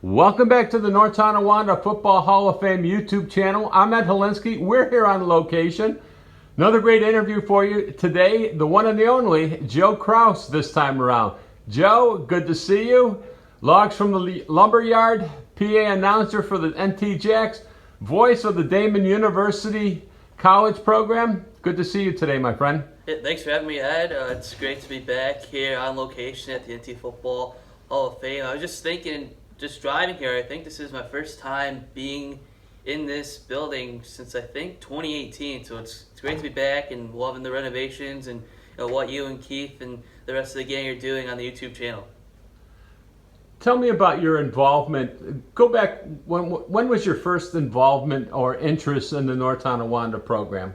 Welcome back to the North Tonawanda Football Hall of Fame YouTube channel. I'm Helinski. We're here on location. Another great interview for you today. The one and the only Joe Kraus this time around. Joe, good to see you. Logs from the Lumberyard, PA announcer for the NT Jacks, voice of the Daemen University college program. Good to see you today, my friend. Yeah, thanks for having me, Ed. It's great to be back here on location at the NT Football Hall of Fame. I was just thinking, just driving here, I think this is my first time being in this building since I think 2018. So it's great to be back and loving the renovations and what you and Keith and the rest of the gang are doing on the YouTube channel. Tell me about your involvement. Go back, when was your first involvement or interest in the North Tonawanda program?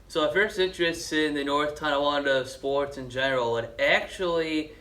So my first interest in the North Tonawanda sports in general, it actually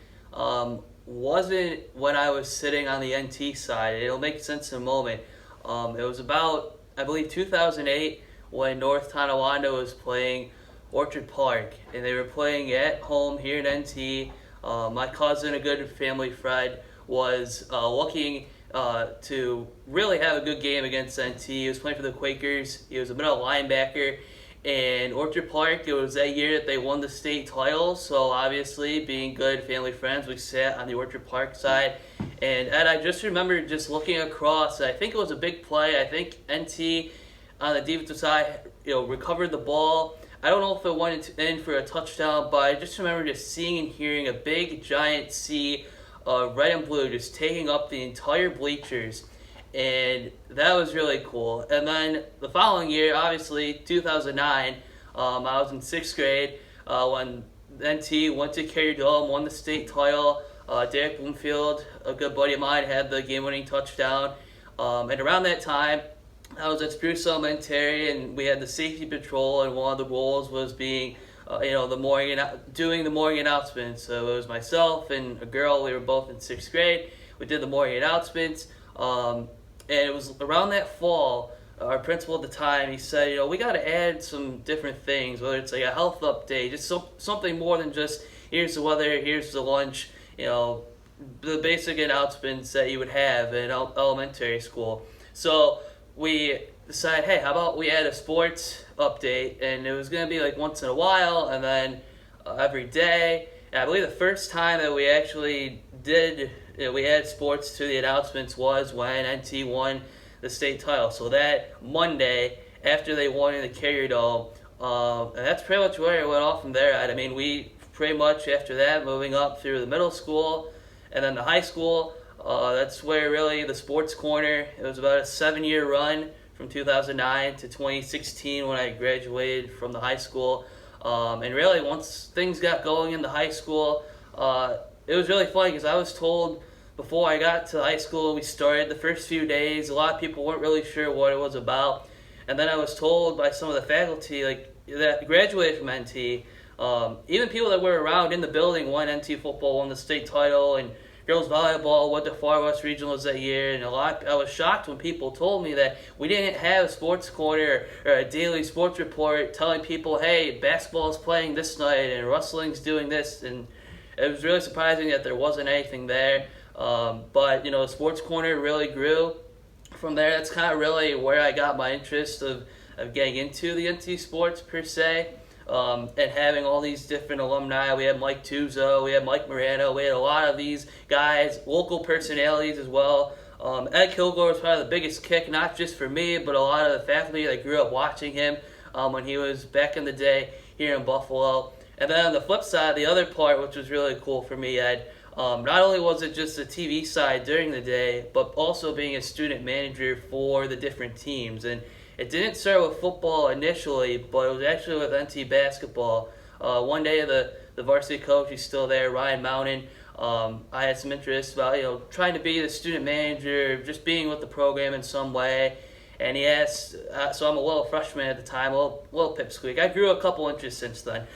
wasn't when I was sitting on the NT side. It'll make sense in a moment. It was about, I believe, 2008 when North Tonawanda was playing Orchard Park, and they were playing at home here in NT. My cousin, a good family friend, was looking to really have a good game against NT. He was playing for the Quakers. He was a middle linebacker. And Orchard Park, it was that year that they won the state title, so obviously, being good family friends, we sat on the Orchard Park side. And Ed, I just remember just looking across, I think it was a big play. I think NT on the defensive side, recovered the ball. I don't know if it went in for a touchdown, but I just remember just seeing and hearing a big, giant sea, red and blue, just taking up the entire bleachers. And that was really cool. And then the following year, obviously, 2009, I was in 6th grade when NT went to Carrier Dome, won the state title. Derek Bloomfield, a good buddy of mine, had the game-winning touchdown. And around that time, I was at Spruce Elementary, and we had the safety patrol, and one of the roles was being, doing the morning announcements. So it was myself and a girl. We were both in 6th grade. We did the morning announcements. And it was around that fall, our principal at the time, he said, we got to add some different things, whether it's like a health update, just something more than just here's the weather, here's the lunch, the basic announcements that you would have in elementary school. So we decided, hey, how about we add a sports update? And it was going to be like once in a while, and then every day. And I believe the first time that we actually did we had sports to the announcements was when NT won the state title. So that Monday, after they won in the Carrier Dome, and that's pretty much where it went off from there. I mean, we pretty much after that, moving up through the middle school and then the high school, that's where really the sports corner, it was about a 7-year run from 2009 to 2016 when I graduated from the high school. And really, once things got going in the high school, it was really funny because I was told before I got to high school, we started the first few days, a lot of people weren't really sure what it was about. And then I was told by some of the faculty that graduated from NT, even people that were around in the building when NT football won the state title and girls volleyball went to Far West Regionals that year. And I was shocked when people told me that we didn't have a sports corner or a daily sports report telling people, hey, basketball's playing this night and wrestling's doing this. And it was really surprising that there wasn't anything there. But the sports corner really grew from there. That's kind of really where I got my interest of getting into the NT sports per se, and having all these different alumni. We had Mike Tuzo, we had Mike Miranto, we had a lot of these guys, local personalities as well. Ed Kilgore was probably the biggest kick, not just for me, but a lot of the faculty that grew up watching him when he was back in the day here in Buffalo. And then on the flip side, the other part, which was really cool for me, Ed, not only was it just the TV side during the day, but also being a student manager for the different teams. And it didn't start with football initially, but it was actually with NT basketball. One day the varsity coach, he's still there, Ryan Mountain, I had some interest about trying to be the student manager, just being with the program in some way. And he asked, so I'm a little freshman at the time, a little pipsqueak. I grew a couple inches since then.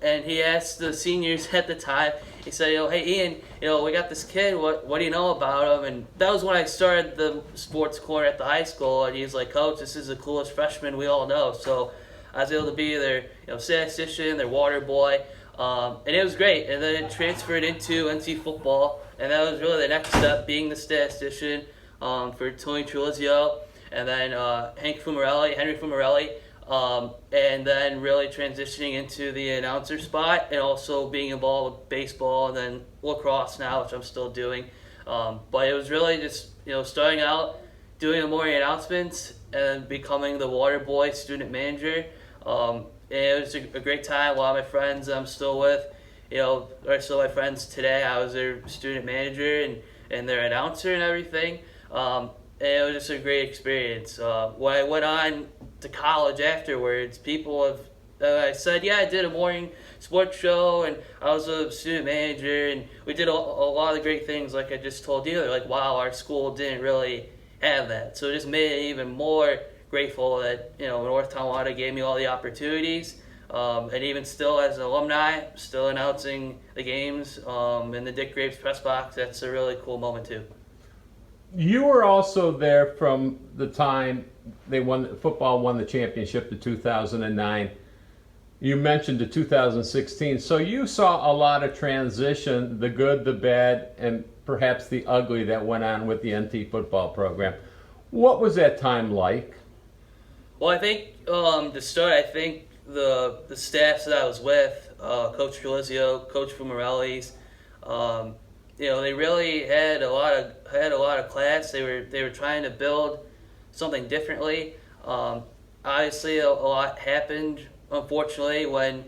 And he asked the seniors at the time, he said, hey Ian, we got this kid, what do you know about him? And that was when I started the sports corner at the high school, and he's like, Coach, this is the coolest freshman we all know. So I was able to be their statistician, their water boy. And it was great. And then it transferred into NC football, and that was really the next step, being the statistician for Tony Trulizio, and then Henry Fumarelli, and then really transitioning into the announcer spot, and also being involved with baseball and then lacrosse now, which I'm still doing. But it was really just starting out doing the morning announcements and becoming the water boy student manager. And it was a great time. A lot of my friends I'm still with, are still my friends today. I was their student manager and their announcer and everything. And it was just a great experience. When I went on to college afterwards, people have I said, yeah, I did a morning sports show, and I was a student manager, and we did a lot of great things like I just told you. They're like, wow, our school didn't really have that. So it just made it even more grateful that, North Tonawanda gave me all the opportunities. And even still as an alumni, still announcing the games in the Dick Graves press box, that's a really cool moment too. You were also there from the time football won the championship in 2009. You mentioned the 2016, so you saw a lot of transition, the good, the bad, and perhaps the ugly that went on with the NT football program. What was that time like? Well, I think to start, I think the staffs that I was with, Coach Trulizio, Coach Fumarelli's, they really had a lot of class. They were trying to build something differently. Obviously, a lot happened, unfortunately, when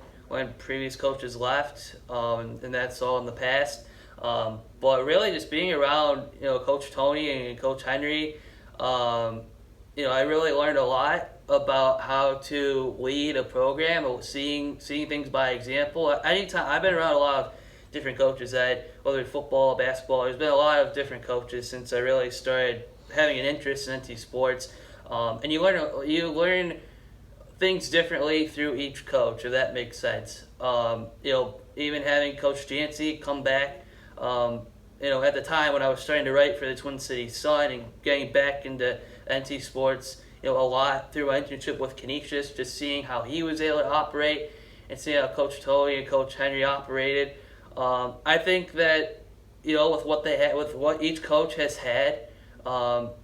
previous coaches left, and that's all in the past. But really, just being around, Coach Tony and Coach Henry, I really learned a lot about how to lead a program, seeing things by example. Anytime I've been around a lot of different coaches, whether it's football, basketball, there's been a lot of different coaches since I really started having an interest in NT sports. And you learn things differently through each coach, if that makes sense. Even having Coach Jancy come back, at the time when I was starting to write for the Twin Cities Sun and getting back into NT sports, a lot through my internship with Canisius, just seeing how he was able to operate and seeing how Coach Tony and Coach Henry operated. I think that, with what they had, with what each coach has had,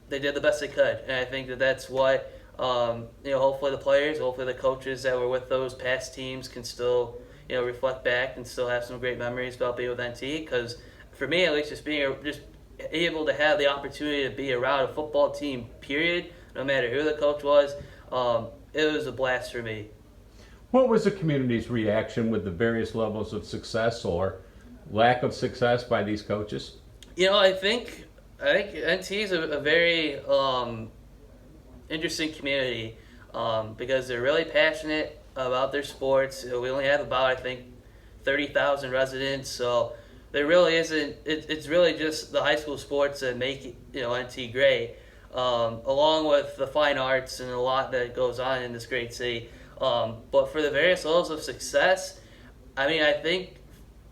they did the best they could. And I think that that's what, hopefully the players, hopefully the coaches that were with those past teams can still, reflect back and still have some great memories about being with NT. Because for me, at least, just able to have the opportunity to be around a football team, period, no matter who the coach was, it was a blast for me. What was the community's reaction with the various levels of success or lack of success by these coaches? I think NT is a very interesting community because they're really passionate about their sports. We only have about, 30,000 residents, so there really isn't. It's really just the high school sports that make NT great, along with the fine arts and a lot that goes on in this great city. But for the various levels of success, I think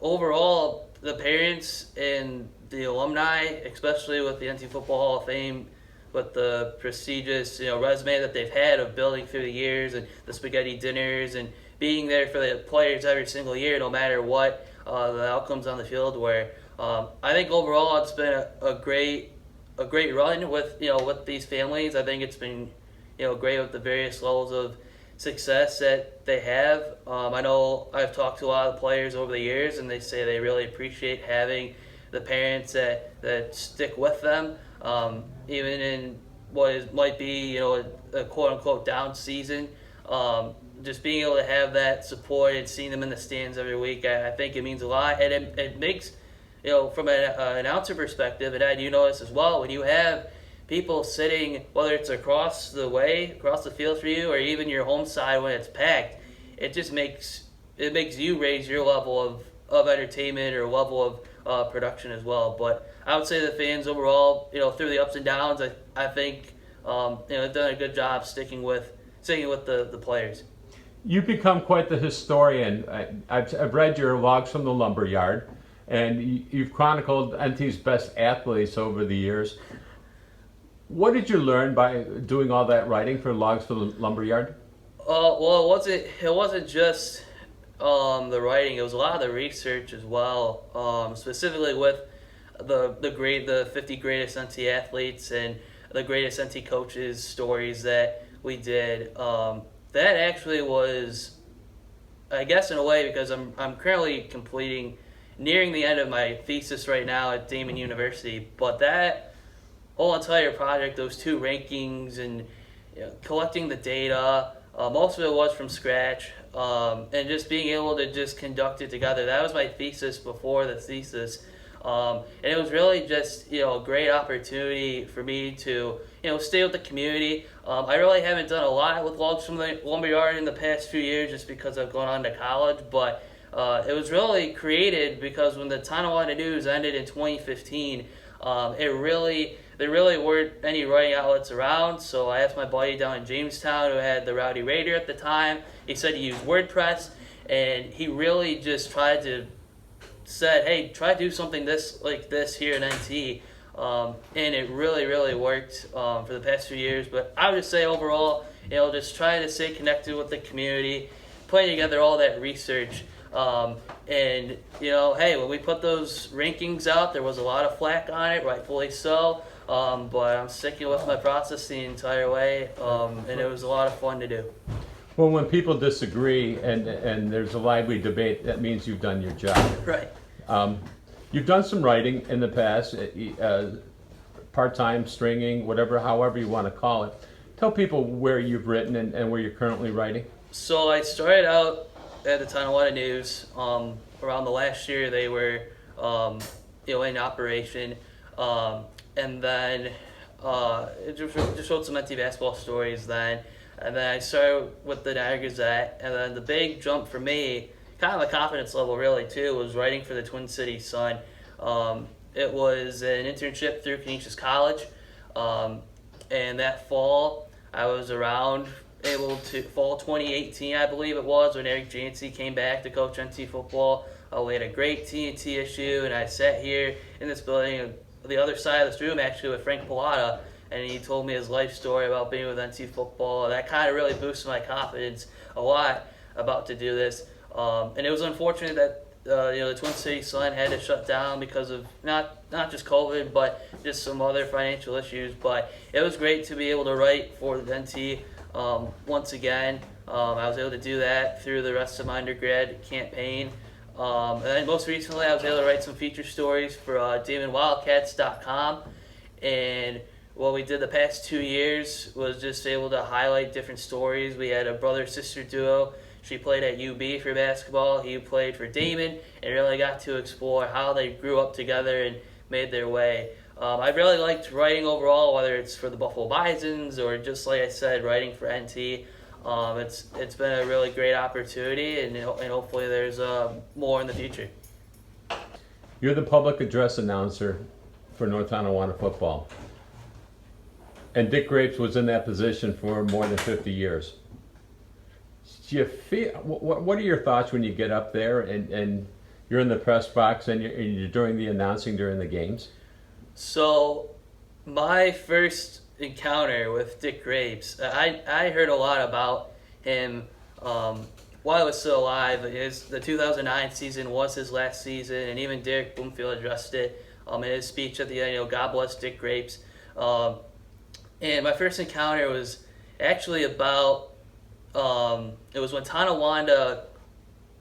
overall the parents and the alumni, especially with the NT Football Hall of Fame, with the prestigious resume that they've had of building through the years and the spaghetti dinners and being there for the players every single year, no matter what the outcomes on the field were. I think overall it's been a great run with with these families. I think it's been great with the various levels of success that they have. I know I've talked to a lot of players over the years, and they say they really appreciate having the parents that stick with them, even in what might be a quote unquote down season. Just being able to have that support and seeing them in the stands every week, I think it means a lot, and it makes from an announcer perspective, and Ed, you know this as well, when you have people sitting, whether it's across the field for you, or even your home side when it's packed, it just makes you raise your level of entertainment or level of production as well. But I would say the fans overall, through the ups and downs, I think they've done a good job sticking with the players. You've become quite the historian. I've read your logs from the lumberyard, and you've chronicled NT's best athletes over the years. What did you learn by doing all that writing for logs for the lumberyard? Well, it wasn't just the writing, it was a lot of the research as well, specifically with the 50 greatest NT athletes and the greatest NT coaches stories that we did. That actually was, I guess in a way, because I'm currently nearing the end of my thesis right now at Daemen University, but that whole entire project, those two rankings and collecting the data, most of it was from scratch, and just being able to just conduct it together. That was my thesis before the thesis. And it was really just a great opportunity for me to stay with the community. I really haven't done a lot with Logs from the Lumberyard in the past few years just because I've gone on to college, but it was really created because when the Tonawanda News ended in 2015, there really weren't any writing outlets around, so I asked my buddy down in Jamestown who had the Rowdy Raider at the time. He said he used WordPress, and he really just said, hey, try to do something like this here in NT, and it really worked for the past few years. But I would just say overall, just trying to stay connected with the community, putting together all that research, and hey, when we put those rankings out, there was a lot of flack on it, rightfully so, but I'm sticking with my process the entire way, and it was a lot of fun to do. Well, when people disagree and there's a lively debate, that means you've done your job. Right. You've done some writing in the past, part-time, stringing, however you want to call it. Tell people where you've written and where you're currently writing. So I started out at the Tonawanda News. Around the last year, they were in operation, and then just wrote some NT basketball stories then. And then I started with the Niagara Gazette, and then the big jump for me, kind of a confidence level really too, was writing for the Twin Cities Sun. It was an internship through Canisius College, and that fall I was around fall 2018 I believe it was, when Eric Jancy came back to coach NT football. We had a great TNT issue, and I sat here in this building, the other side of this room actually, with Frank Pilata, and he told me his life story about being with NT football. That kind of really boosted my confidence a lot about to do this. And it was unfortunate that the Twin Cities Sun had to shut down because of not just COVID, but just some other financial issues. But it was great to be able to write for the NT once again. I was able to do that through the rest of my undergrad campaign. And then most recently, I was able to write some feature stories for DaemenWildcats.com. And what we did the past 2 years was just able to highlight different stories. We had a brother-sister duo. She played at UB for basketball. He played for Daemen, and really got to explore how they grew up together and made their way. I really liked writing overall, whether it's for the Buffalo Bisons or just like I said, writing for NT. It's been a really great opportunity, and hopefully there's more in the future. You're the public address announcer for North Tonawanda football. And Dick Grapes was in that position for more than 50 years. Do you feel, what are your thoughts when you get up there and you're in the press box and you're doing the announcing during the games? So my first encounter with Dick Grapes, I heard a lot about him while I was still alive. The 2009 season was his last season, and even Derek Bloomfield addressed it in his speech at the end. God bless Dick Grapes. And my first encounter was actually about, it was when Tonawanda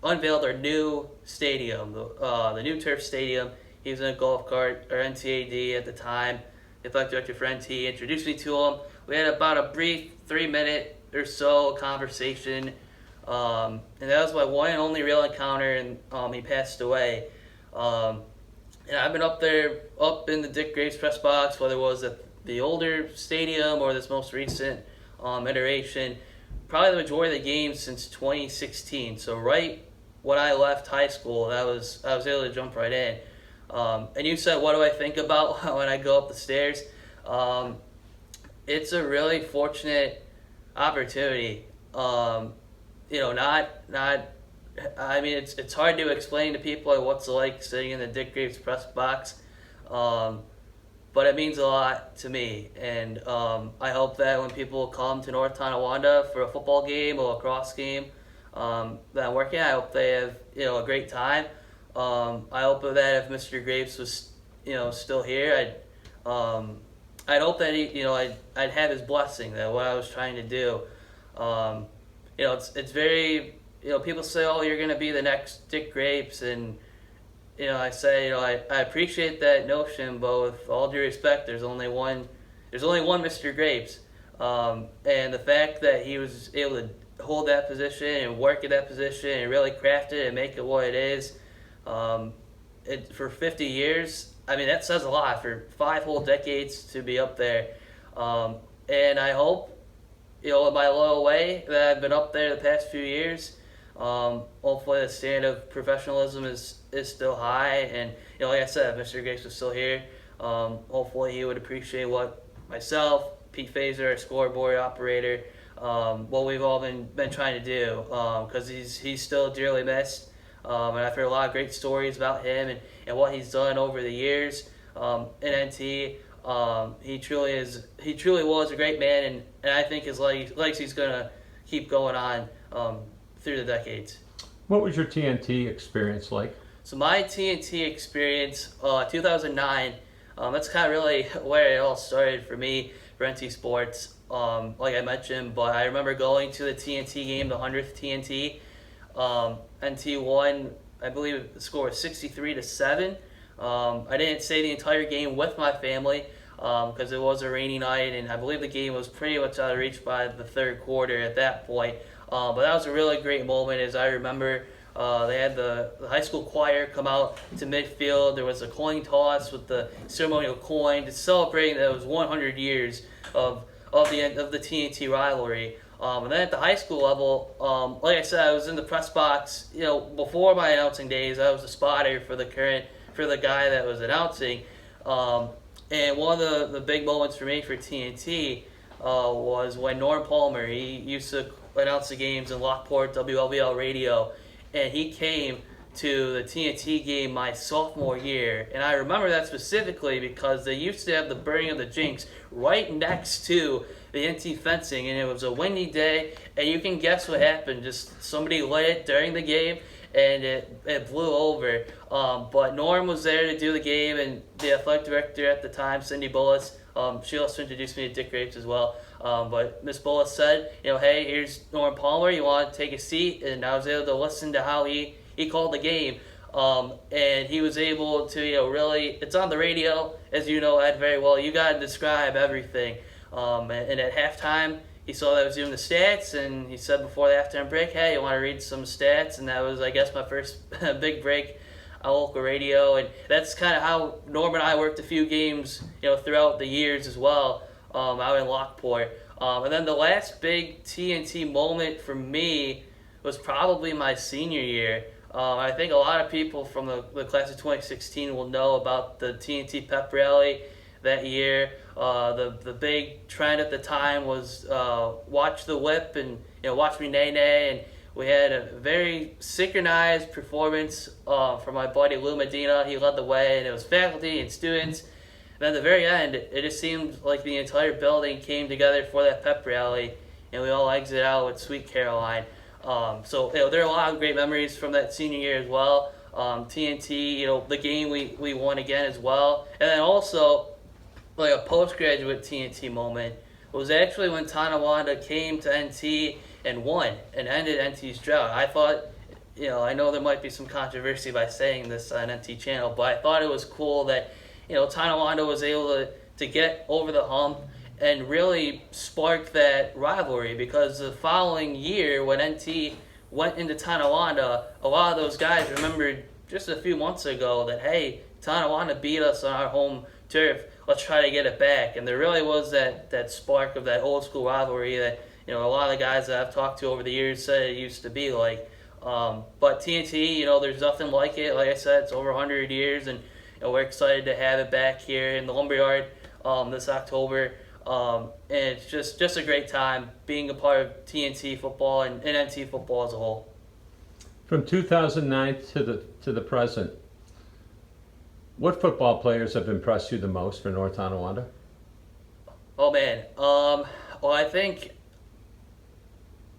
unveiled their new stadium, the new turf stadium. He was in a golf cart, or NTAD at the time, the athletic director for NT, introduced me to him. We had about a brief 3-minute or so conversation, and that was my one and only real encounter, and he passed away. And I've been up in the Dick Grapes press box, whether it was at the older stadium or this most recent iteration, probably the majority of the games since 2016. So right when I left high school, I was able to jump right in. And you said, what do I think about when I go up the stairs? It's a really fortunate opportunity. It's hard to explain to people what's it like sitting in the Dick Grapes press box. But it means a lot to me, and I hope that when people come to North Tonawanda for a football game or a lacrosse game, that I'm working at. I hope they have a great time. I hope that if Mr. Grapes was still here, I'd hope that I'd have his blessing, that what I was trying to do. It's very people say, oh, you're gonna be the next Dick Grapes, and I say I appreciate that notion, but with all due respect, there's only one Mr. Grapes, and the fact that he was able to hold that position and work at that position and really craft it and make it what it is, for 50 years. I mean, that says a lot for 5 whole decades to be up there, and I hope in my loyal way that I've been up there the past few years. Hopefully the standard of professionalism is still high, and like I said, if Mr. Grapes was still here, hopefully he would appreciate what myself, Pete Fazer, our scoreboard operator, what we've all been trying to do, because he's still dearly missed, and I've heard a lot of great stories about him and what he's done over the years in NT. He truly was a great man, and I think his legacy's gonna keep going on through the decades. What was your TNT experience like? So my TNT experience, 2009, that's kind of really where it all started for me for NT Sports, like I mentioned. But I remember going to the TNT game, the 100th TNT. NT won, I believe the score was 63-7. I didn't stay the entire game with my family because it was a rainy night, and I believe the game was pretty much out of reach by the third quarter at that point. But that was a really great moment, as I remember they had the high school choir come out to midfield. There was a coin toss with the ceremonial coin to celebrate that it was 100 years of the end of the TNT rivalry. And then at the high school level, like I said, I was in the press box. Before my announcing days, I was a spotter for the guy that was announcing. And one of the big moments for me for TNT was when Norm Palmer, he used to announce the games in Lockport WLBL radio, and he came to the TNT game my sophomore year. And I remember that specifically because they used to have the burning of the Jinx right next to the NT fencing, and it was a windy day, and you can guess what happened. Just somebody lit it during the game, and it blew over. But Norm was there to do the game, and the athletic director at the time, Cindy Bullis, she also introduced me to Dick Grapes as well. But Miss Bullis said, hey, here's Norm Palmer, you want to take a seat? And I was able to listen to how he called the game. And he was able to, really, it's on the radio, as you know, Ed, very well. You got to describe everything. And at halftime, he saw that I was doing the stats, and he said before the halftime break, hey, you want to read some stats? And that was, I guess, my first big break on local radio. And that's kind of how Norm and I worked a few games, throughout the years as well, out in Lockport. And then the last big TNT moment for me was probably my senior year. I think a lot of people from the class of 2016 will know about the TNT pep rally that year. The big trend at the time was watch the whip and watch me nay nay, and we had a very synchronized performance from my buddy Lou Medina. He led the way, and it was faculty and students. And at the very end, it just seemed like the entire building came together for that pep rally, and we all exited out with Sweet Caroline. So there are a lot of great memories from that senior year as well. TNT, the game we won again as well. And then also, like a postgraduate TNT moment was actually when Tonawanda came to NT and won and ended NT's drought. I thought, I know there might be some controversy by saying this on NT channel, but I thought it was cool that, Tonawanda was able to get over the hump and really spark that rivalry, because the following year when NT went into Tonawanda, a lot of those guys remembered just a few months ago that, hey, Tonawanda beat us on our home turf, let's try to get it back. And there really was that spark of that old school rivalry that, a lot of the guys that I've talked to over the years said it used to be like. But TNT, there's nothing like it. Like I said, it's over 100 years, and we're excited to have it back here in the Lumberyard this October. And it's just a great time being a part of TNT football and NT football as a whole. From 2009 to the present, what football players have impressed you the most for North Tonawanda? Oh man, well, I think,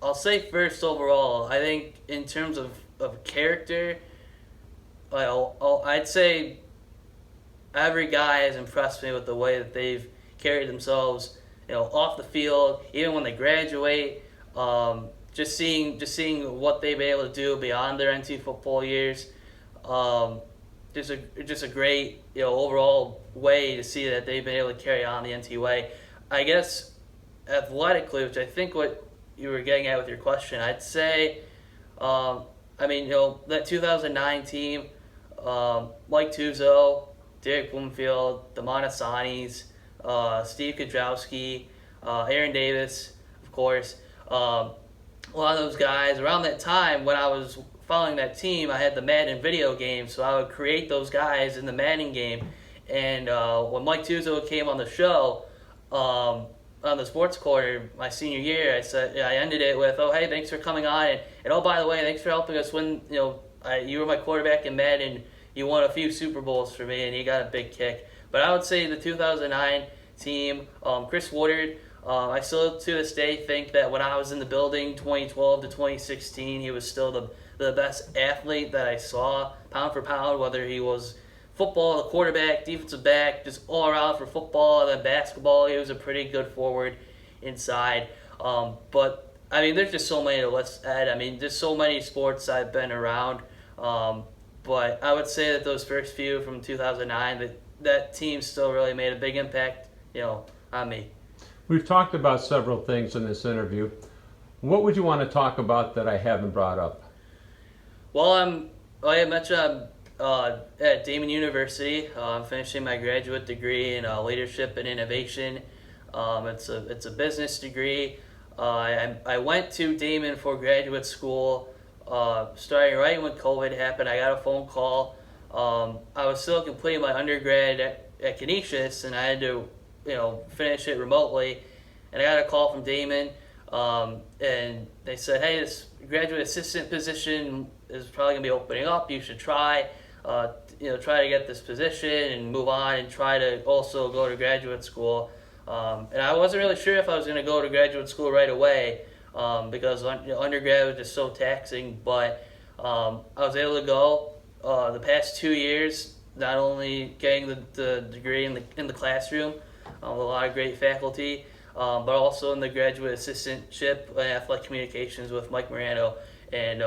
I'll say first overall, I think in terms of character, I'd say every guy has impressed me with the way that they've carried themselves, off the field, even when they graduate. Just seeing what they've been able to do beyond their NT football years. Just a great overall way to see that they've been able to carry on the NT way. I guess athletically, which I think what you were getting at with your question, I'd say, that 2009 team, Mike Tuzo, Derek Bloomfield, the Monasanis, Steve Kudrowski, Aaron Davis, of course. A lot of those guys, around that time when I was following that team, I had the Madden video game, so I would create those guys in the Madden game. And when Mike Tuzo came on the show, on the sports quarter my senior year, I ended it with, "Oh, hey, thanks for coming on, and oh, by the way, thanks for helping us win. You were my quarterback in Madden. You won a few Super Bowls for me, and you got a big kick." But I would say the 2009 team, Chris Woodard. I still to this day think that when I was in the building 2012 to 2016, he was still the best athlete that I saw, pound for pound, whether he was football, the quarterback, defensive back, just all around for football, and then basketball. He was a pretty good forward inside. But, there's just so many to list, Ed. There's so many sports I've been around. But I would say that those first few from 2009, that team still really made a big impact, on me. We've talked about several things in this interview. What would you want to talk about that I haven't brought up? Well, like I mentioned, I'm at Daemen University. I'm finishing my graduate degree in leadership and innovation. It's a business degree. I went to Daemen for graduate school. Starting right when COVID happened, I got a phone call. I was still completing my undergrad at Canisius, and I had to finish it remotely, and I got a call from Daemen, and they said, "Hey, this graduate assistant position is probably gonna be opening up. You should try to get this position and move on, and try to also go to graduate school." And I wasn't really sure if I was gonna go to graduate school right away, because undergrad was just so taxing. But I was able to go the past 2 years, not only getting the degree in the classroom. With a lot of great faculty, but also in the graduate assistantship and athletic communications with Mike Miranto. And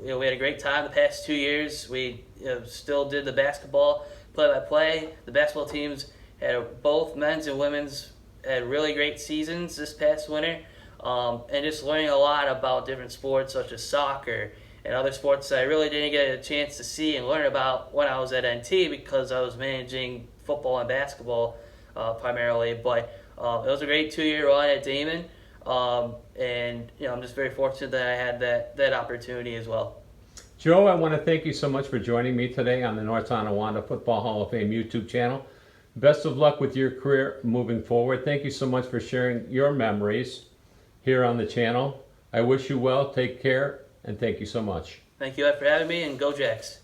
we had a great time the past 2 years. We still did the basketball play-by-play. The basketball teams had both men's and women's had really great seasons this past winter, and just learning a lot about different sports such as soccer and other sports that I really didn't get a chance to see and learn about when I was at NT because I was managing football and basketball primarily. But it was a great 2-year run at Daemen, and I'm just very fortunate that I had that opportunity as well. Joe, I want to thank you so much for joining me today on the North Tonawanda Football Hall of Fame YouTube channel. Best of luck with your career moving forward. Thank you so much for sharing your memories here on the channel. I wish you well, take care, and thank you so much. Thank you, Ed, for having me, and go Jacks.